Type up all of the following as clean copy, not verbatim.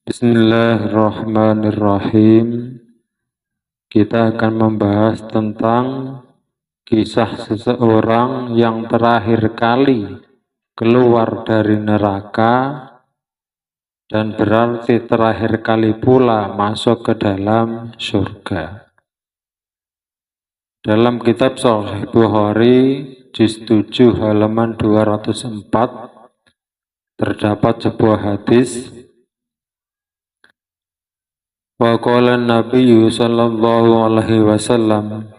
Bismillahirrahmanirrahim. Kita akan membahas tentang kisah seseorang yang terakhir kali keluar dari neraka dan berarti terakhir kali pula masuk ke dalam surga. Dalam kitab Sahih Bukhari juz 7 halaman 204 terdapat sebuah hadis. Wa qala Nabi sallallahu alaihi wasallam,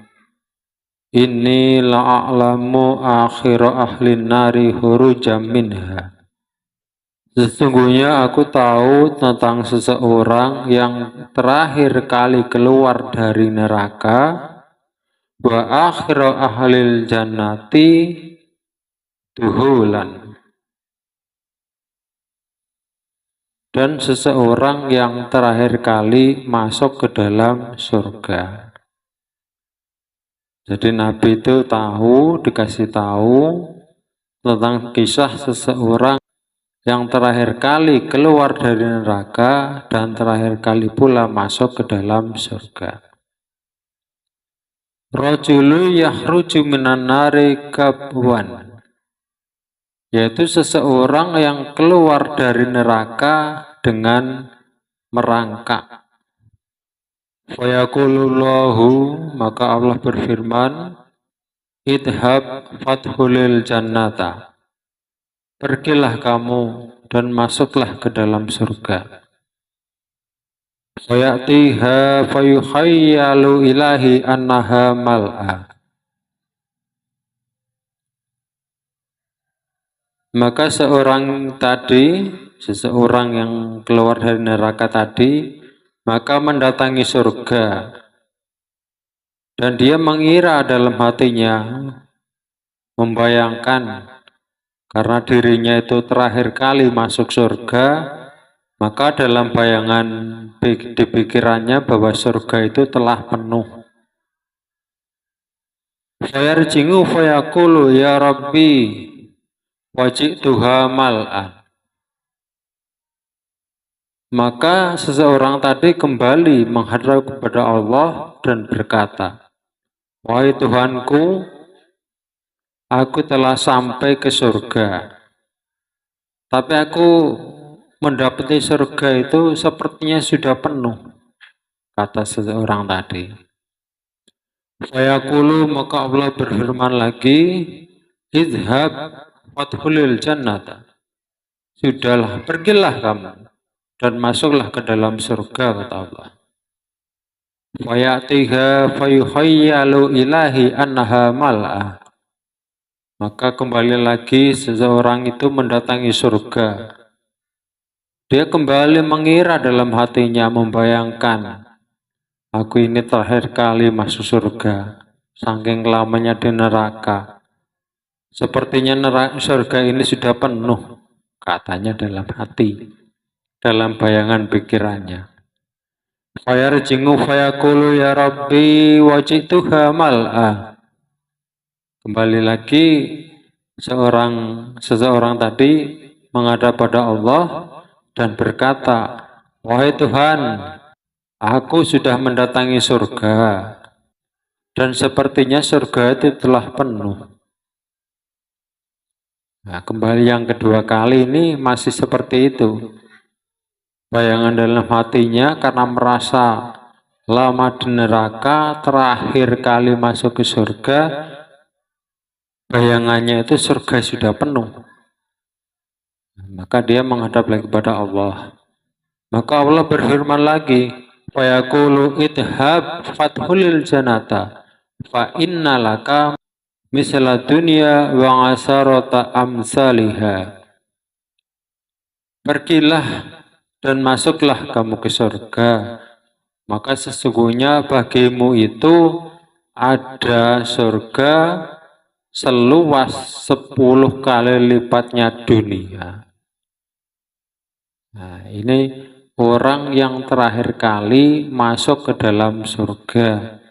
inni la'alamu akhira ahlin nari hurujam minha. Sesungguhnya aku tahu tentang seseorang yang terakhir kali keluar dari neraka, wa akhira ahlil jannati duhulan. Dan seseorang yang terakhir kali masuk ke dalam surga. Jadi Nabi itu dikasih tahu tentang kisah seseorang yang terakhir kali keluar dari neraka dan terakhir kali pula masuk ke dalam surga. Rajulu yahruju minan nari kabwan, yaitu seseorang yang keluar dari neraka dengan merangkak. Fayaqulullahu, maka Allah berfirman, idhab fathulil jannata, pergilah kamu dan masuklah ke dalam surga. Fayatiha fayuhayyalu ilahi annaha mal'a, maka seseorang yang keluar dari neraka tadi, maka mendatangi surga. Dan dia mengira dalam hatinya, membayangkan, karena dirinya itu terakhir kali masuk surga, maka dalam bayangan di pikirannya bahwa surga itu telah penuh. Fayarjingu fayaqulu ya Rabbi wajituha mal'an. Maka seseorang tadi kembali menghadap kepada Allah dan berkata, wahai Tuhanku, aku telah sampai ke surga, tapi aku mendapati surga itu sepertinya sudah penuh, kata seseorang tadi. Fayaqulu, maka Allah berfirman lagi, idhab fathulil jannata, sudahlah, pergilah kamu dan masuklah ke dalam surga, kata Allah. Fayatiha fayuhayyalu ilahi annaha mal'ah, maka kembali lagi seseorang itu mendatangi surga. Dia kembali mengira dalam hatinya, membayangkan, aku ini terakhir kali masuk surga, saking lamanya di neraka. Sepertinya surga ini sudah penuh, katanya dalam hati, dalam bayangan pikirannya. Fayarjingu fayaqulu ya Rabbi wajituha mal'a. Kembali lagi seseorang tadi menghadap pada Allah dan berkata, wahai Tuhan, aku sudah mendatangi surga dan sepertinya surga itu telah penuh. Nah, kembali yang kedua kali ini masih seperti itu. Bayangan dalam hatinya karena merasa lama di neraka, terakhir kali masuk ke surga, bayangannya itu surga sudah penuh. Maka dia menghadap lagi kepada Allah. Maka Allah berfirman lagi, fayaqulu idhab fathulil jannata fa innalaka misla dunya wa asarata amsaliha. Pergilah dan masuklah kamu ke surga, maka sesungguhnya bagimu itu ada surga seluas 10 kali lipatnya dunia. Nah, ini orang yang terakhir kali masuk ke dalam surga,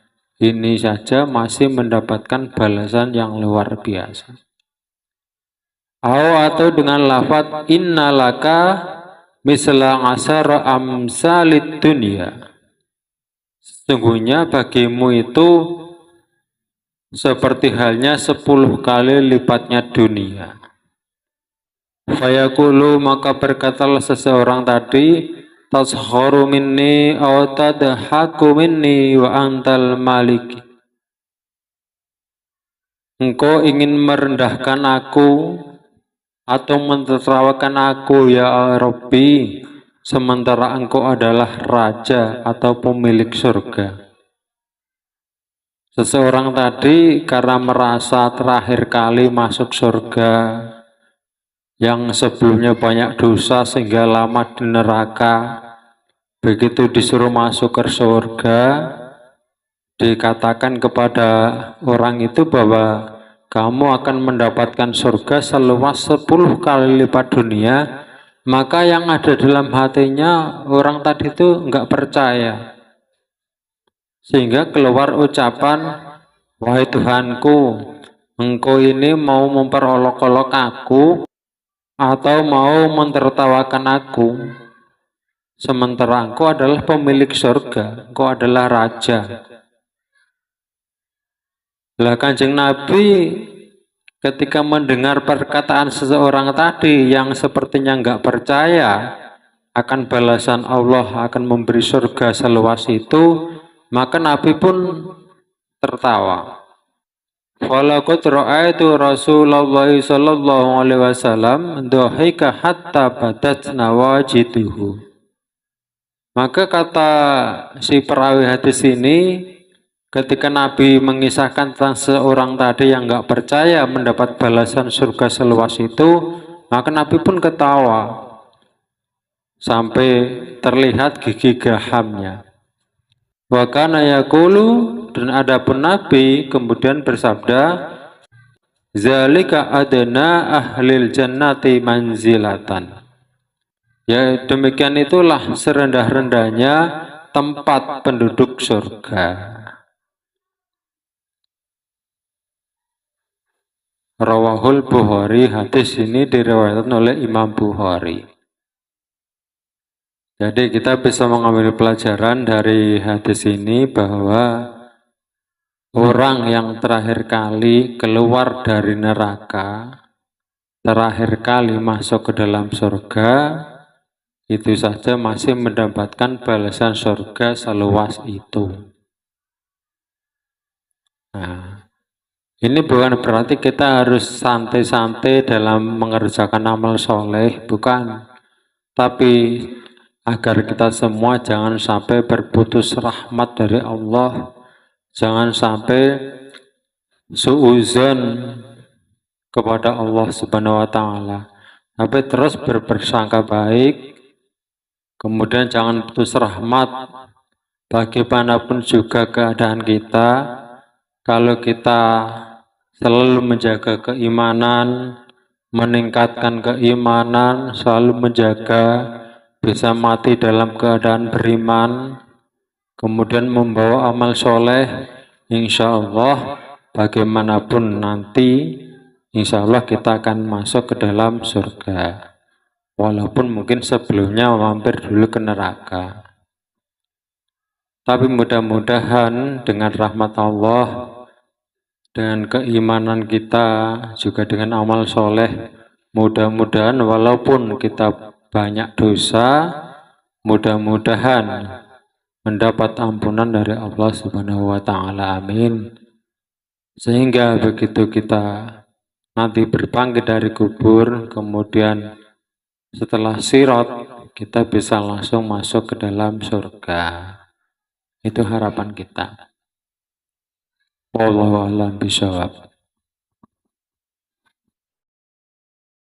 ini saja masih mendapatkan balasan yang luar biasa. Atau dengan lafaz innalaka misla asara amsalid dunya. Sesungguhnya bagimu itu seperti halnya 10 kali lipatnya dunia. Fayaqulu, maka berkatalah seseorang tadi, tasharu minni aw tadhaku minni wa antal maliki. Engkau ingin merendahkan aku atau mentertawakan aku ya Rabbi, sementara engkau adalah raja atau pemilik surga. Seseorang tadi karena merasa terakhir kali masuk surga, yang sebelumnya banyak dosa sehingga lama di neraka, begitu disuruh masuk ke surga, dikatakan kepada orang itu bahwa kamu akan mendapatkan surga seluas 10 kali lipat dunia. Maka yang ada dalam hatinya orang tadi itu enggak percaya, sehingga keluar ucapan, wahai Tuhanku, engkau ini mau memperolok-olok aku atau mau mentertawakan aku, sementara engkau adalah pemilik surga, engkau adalah raja. Lah Kanjeng Nabi ketika mendengar perkataan seseorang tadi yang sepertinya enggak percaya akan balasan Allah, akan memberi surga seluas itu, maka Nabi pun tertawa. Walaqad ra'aitu Rasulullah sallallahu alaihi wasallam dhahika hatta badat nawajituhu. Maka kata si perawi hadis ini, ketika Nabi mengisahkan tentang seorang tadi yang enggak percaya mendapat balasan surga seluas itu, maka Nabi pun ketawa sampai terlihat gigi gahamnya. Wa kana yaqulu, dan adapun Nabi kemudian bersabda, zalika adna ahlil jannati manzilatan. Ya demikian itulah serendah-rendahnya tempat penduduk surga. Rawahul Bukhari, hadis ini diriwayatkan oleh Imam Bukhari. Jadi kita bisa mengambil pelajaran dari hadis ini bahwa orang yang terakhir kali keluar dari neraka, terakhir kali masuk ke dalam surga, itu saja masih mendapatkan balasan surga seluas itu. Nah, ini bukan berarti kita harus santai-santai dalam mengerjakan amal soleh, bukan. Tapi agar kita semua jangan sampai berputus rahmat dari Allah, jangan sampai suuzon kepada Allah Subhanahu wa taala, tapi terus berprasangka baik, kemudian jangan putus rahmat bagaimanapun juga keadaan kita. Kalau kita selalu menjaga keimanan, meningkatkan keimanan, selalu menjaga bisa mati dalam keadaan beriman, kemudian membawa amal soleh, insya Allah bagaimanapun nanti, insya Allah kita akan masuk ke dalam surga. Walaupun mungkin sebelumnya mampir dulu ke neraka. Tapi mudah-mudahan dengan rahmat Allah, dengan keimanan kita, juga dengan amal soleh, mudah-mudahan walaupun kita banyak dosa, mudah-mudahan mendapat ampunan dari Allah Subhanahu wa taala. Amin. Sehingga begitu kita nanti berbangkit dari kubur, kemudian setelah sirat kita bisa langsung masuk ke dalam surga. Itu harapan kita. Wallahu a'lam bishawab.